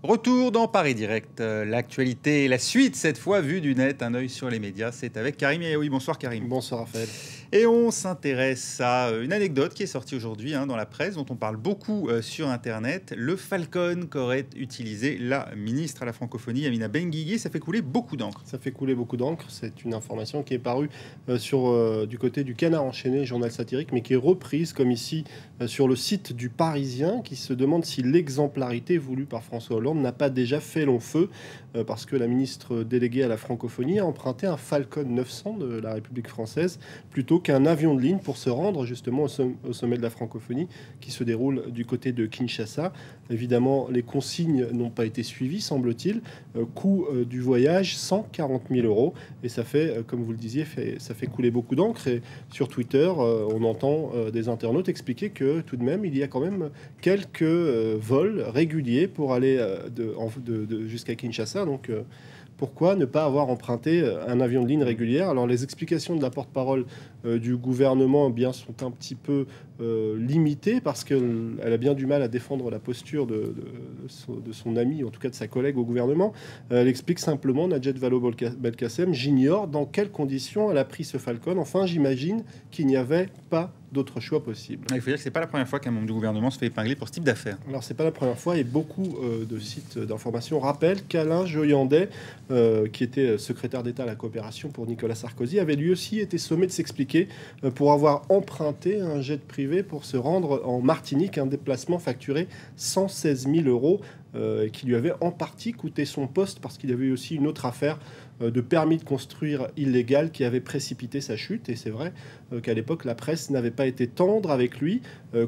Retour dans Paris Direct, l'actualité et la suite, cette fois vue du net, un œil sur les médias, c'est avec Karim Yaoui. Bonsoir Karim. Bonsoir Raphaël. Et on s'intéresse à une anecdote qui est sortie aujourd'hui dans la presse, dont on parle beaucoup sur Internet. Le Falcon qu'aurait utilisé la ministre à la francophonie, Yamina Benguigui, ça fait couler beaucoup d'encre. Ça fait couler beaucoup d'encre, c'est une information qui est parue du côté du Canard enchaîné, journal satirique, mais qui est reprise comme ici sur le site du Parisien, qui se demande si l'exemplarité voulue par François Hollande n'a pas déjà fait long feu, parce que la ministre déléguée à la francophonie a emprunté un Falcon 900 de la République française plutôt qu'un avion de ligne pour se rendre justement au sommet de la francophonie qui se déroule du côté de Kinshasa. Évidemment, les consignes n'ont pas été suivies, semble-t-il. Coût du voyage, 140 000 €. Et ça fait, comme vous le disiez, ça fait couler beaucoup d'encre. Et sur Twitter, on entend des internautes expliquer que tout de même, il y a quand même quelques vols réguliers pour aller jusqu'à Kinshasa. Donc, pourquoi ne pas avoir emprunté un avion de ligne régulière? Alors, les explications de la porte-parole du gouvernement sont un petit peu limitées parce qu'elle a bien du mal à défendre la posture de son ami, en tout cas de sa collègue au gouvernement. Elle explique simplement, Najat Vallaud-Belkacem: j'ignore dans quelles conditions elle a pris ce Falcon. Enfin, j'imagine qu'il n'y avait pas d'autre choix possible. Il faut dire que c'est pas la première fois qu'un membre du gouvernement se fait épingler pour ce type d'affaires. Alors c'est pas la première fois, et beaucoup de sites d'information rappellent qu'Alain Joyandet, qui était secrétaire d'État à la coopération pour Nicolas Sarkozy, avait lui aussi été sommé de s'expliquer pour avoir emprunté un jet privé pour se rendre en Martinique, un déplacement facturé 116 000 €, qui lui avait en partie coûté son poste, parce qu'il y avait eu aussi une autre affaire de permis de construire illégal qui avait précipité sa chute. Et c'est vrai qu'à l'époque, la presse n'avait pas été tendre avec lui.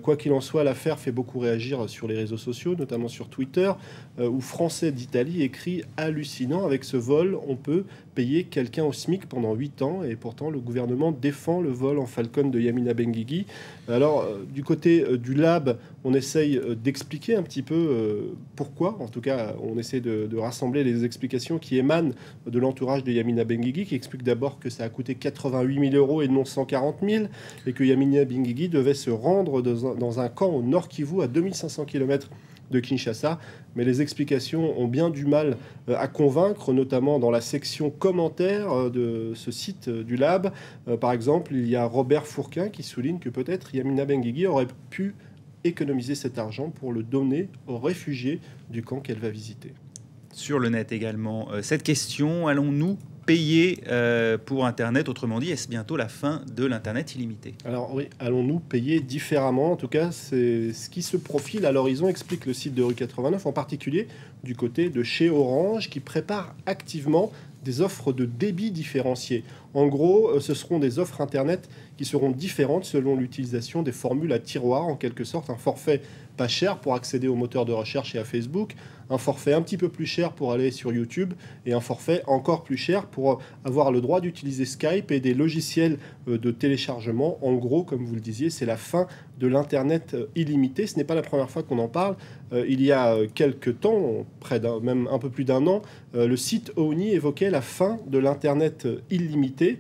Quoi qu'il en soit, l'affaire fait beaucoup réagir sur les réseaux sociaux, notamment sur Twitter, où Français d'Italie écrit: hallucinant, avec ce vol, on peut payer quelqu'un au SMIC pendant 8 ans. Et pourtant, le gouvernement défend le vol en Falcon de Yamina Benguigui. Alors, du côté du Lab, on essaye d'expliquer un petit peu pourquoi. En tout cas, on essaie de rassembler les explications qui émanent de l'entourage de Yamina Benguigui, qui explique d'abord que ça a coûté 88 000 € et non 140 000, et que Yamina Benguigui devait se rendre dans un camp au Nord Kivu, à 2500 km de Kinshasa. Mais les explications ont bien du mal à convaincre, notamment dans la section commentaires de ce site du Lab. Par exemple, il y a Robert Fourquin qui souligne que peut-être Yamina Benguigui aurait pu économiser cet argent pour le donner aux réfugiés du camp qu'elle va visiter. Sur le net également, cette question: allons-nous payer pour Internet? Autrement dit, est-ce bientôt la fin de l'Internet illimité? Alors oui, allons-nous payer différemment? En tout cas, c'est ce qui se profile à l'horizon, explique le site de Rue 89, en particulier du côté de chez Orange, qui prépare activement des offres de débit différenciées. En gros, ce seront des offres Internet qui seront différentes selon l'utilisation des formules à tiroir, en quelque sorte. Un forfait pas cher pour accéder au moteur de recherche et à Facebook, un forfait un petit peu plus cher pour aller sur YouTube, et un forfait encore plus cher pour avoir le droit d'utiliser Skype et des logiciels de téléchargement. En gros, comme vous le disiez, c'est la fin de l'Internet illimité. Ce n'est pas la première fois qu'on en parle. Il y a quelques temps, même un peu plus d'un an, le site ONI évoquait la fin de l'Internet illimité.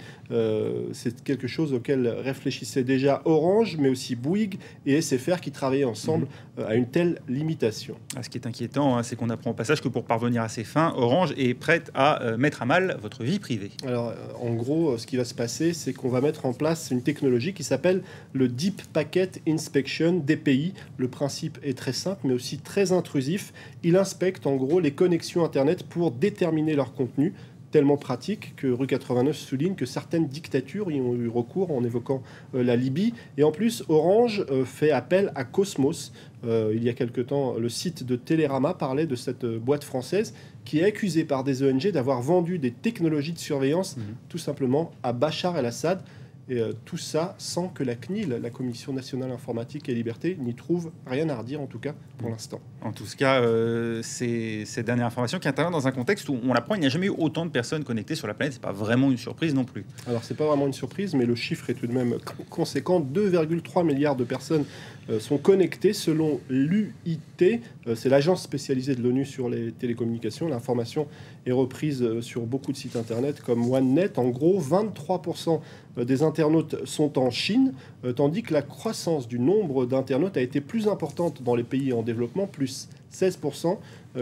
C'est quelque chose auquel réfléchissaient déjà Orange, mais aussi Bouygues et SFR, qui travaillaient ensemble à une telle limitation. Ce qui est inquiétant, c'est qu'on apprend au passage que pour parvenir à ces fins, Orange est prête à mettre à mal votre vie privée. Alors, en gros, ce qui va se passer, c'est qu'on va mettre en place une technologie qui s'appelle le Deep Packet Inspection, DPI. Le principe est très simple, mais aussi très intrusif. Il inspecte en gros les connexions Internet pour déterminer leur contenu. Tellement pratique que Rue 89 souligne que certaines dictatures y ont eu recours, en évoquant la Libye. Et en plus, Orange fait appel à Cosmos. Il y a quelque temps, le site de Télérama parlait de cette boîte française qui est accusée par des ONG d'avoir vendu des technologies de surveillance tout simplement à Bachar el-Assad. Et tout ça sans que la CNIL, la Commission nationale informatique et liberté, n'y trouve rien à redire, en tout cas pour l'instant. En tout cas, c'est cette dernière information qui intervient dans un contexte où on l'apprend, il n'y a jamais eu autant de personnes connectées sur la planète. C'est pas vraiment une surprise non plus. Alors c'est pas vraiment une surprise, mais le chiffre est tout de même conséquent. 2,3 milliards de personnes sont connectées selon l'UIT. C'est l'agence spécialisée de l'ONU sur les télécommunications. L'information est reprise sur beaucoup de sites internet comme OneNet. En gros, 23% des internautes sont en Chine, tandis que la croissance du nombre d'internautes a été plus importante dans les pays en développement, plus 16%,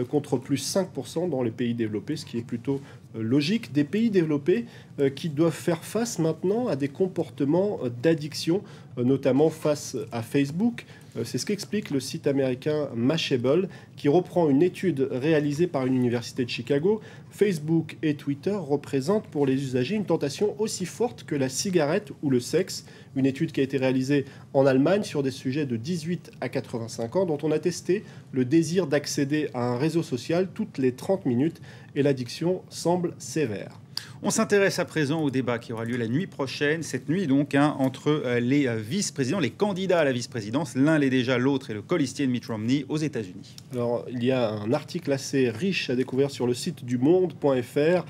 contre plus 5% dans les pays développés, ce qui est plutôt logique. Des pays développés qui doivent faire face maintenant à des comportements d'addiction, notamment face à Facebook. C'est ce qu'explique le site américain Mashable, qui reprend une étude réalisée par une université de Chicago. Facebook et Twitter représentent pour les usagers une tentation aussi forte que la cigarette ou le sexe. Une étude qui a été réalisée en Allemagne sur des sujets de 18 à 85 ans, dont on a testé le désir d'accéder à un réseau social toutes les 30 minutes, et l'addiction semble sévère. On s'intéresse à présent au débat qui aura lieu la nuit prochaine, cette nuit donc, entre les vice-présidents, les candidats à la vice-présidence. L'un l'est déjà, l'autre est le colistier de Mitt Romney aux États-Unis. Alors, il y a un article assez riche à découvrir sur le site du monde.fr.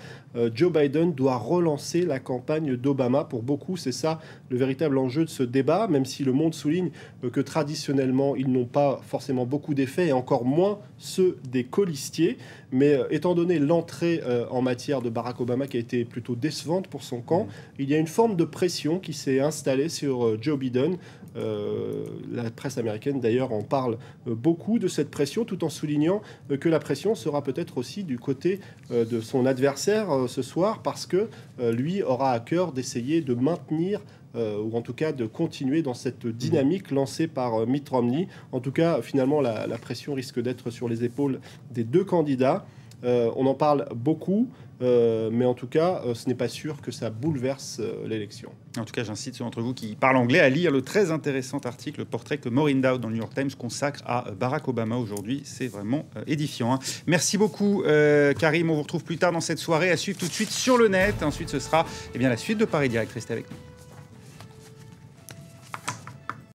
Joe Biden doit relancer la campagne d'Obama. Pour beaucoup, c'est ça le véritable enjeu de ce débat, même si le Monde souligne que traditionnellement, ils n'ont pas forcément beaucoup d'effets, et encore moins ceux des colistiers. Mais étant donné l'entrée en matière de Barack Obama qui a été plutôt décevante pour son camp, il y a une forme de pression qui s'est installée sur Joe Biden. La presse américaine d'ailleurs en parle beaucoup de cette pression, tout en soulignant que la pression sera peut-être aussi du côté de son adversaire ce soir, parce que lui aura à cœur d'essayer de maintenir ou en tout cas de continuer dans cette dynamique lancée par Mitt Romney. En tout cas, finalement, la pression risque d'être sur les épaules des deux candidats. On en parle beaucoup, mais en tout cas, ce n'est pas sûr que ça bouleverse l'élection. En tout cas, j'incite ceux d'entre vous qui parlent anglais à lire le très intéressant article, le portrait que Maureen Dowd dans le New York Times consacre à Barack Obama aujourd'hui. C'est vraiment édifiant. Merci beaucoup, Karim. On vous retrouve plus tard dans cette soirée, à suivre tout de suite sur le net. Ensuite, ce sera la suite de Paris Direct. Restez avec nous.